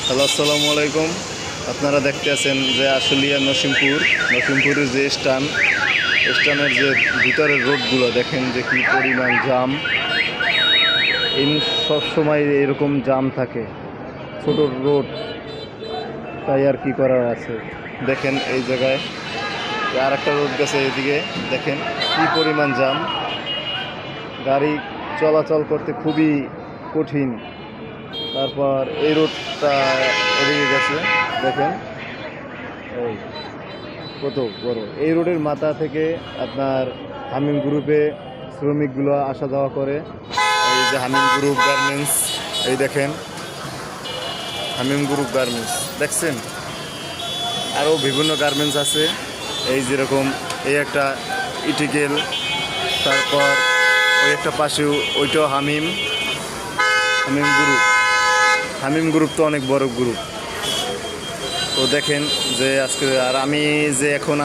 Hello, আসসালামু আলাইকুম। আপনারা দেখতে আছেন যে আশুলিয়া নসিমপুরের যে স্টানের যে ভিতরের রোডগুলো দেখেন যে কি পরিমাণ জাম। এই সব সময় এরকম জাম থাকে, ছোট রোড, তাই আর কি করার আছে। দেখেন এই জায়গায় আর একটা রোড গেছে, এদিকে দেখেন কি পরিমাণ জাম, গাড়ি চলাচল করতে খুবই কঠিন। তারপর এই রোডটা এদিকে গেছে, দেখেন এই কত বড়। এই রোডের মাথা থেকে আপনার হামিম গ্রুপে শ্রমিকগুলো আসা যাওয়া করে। এই যে হামিম গ্রুপ গার্মেন্টস, এই দেখেন হামিম গ্রুপ গার্মেন্টস দেখছেন, আরও বিভিন্ন গার্মেন্টস আছে। এই যেরকম এই একটা ইটিকেল, তারপর ওই একটা পাশেও ওইটাও হামিম গ্রুপ। হামিম গ্রুপ তো অনেক বড় গ্রুপ। তো দেখেন যে আজকে আর আমি যে এখন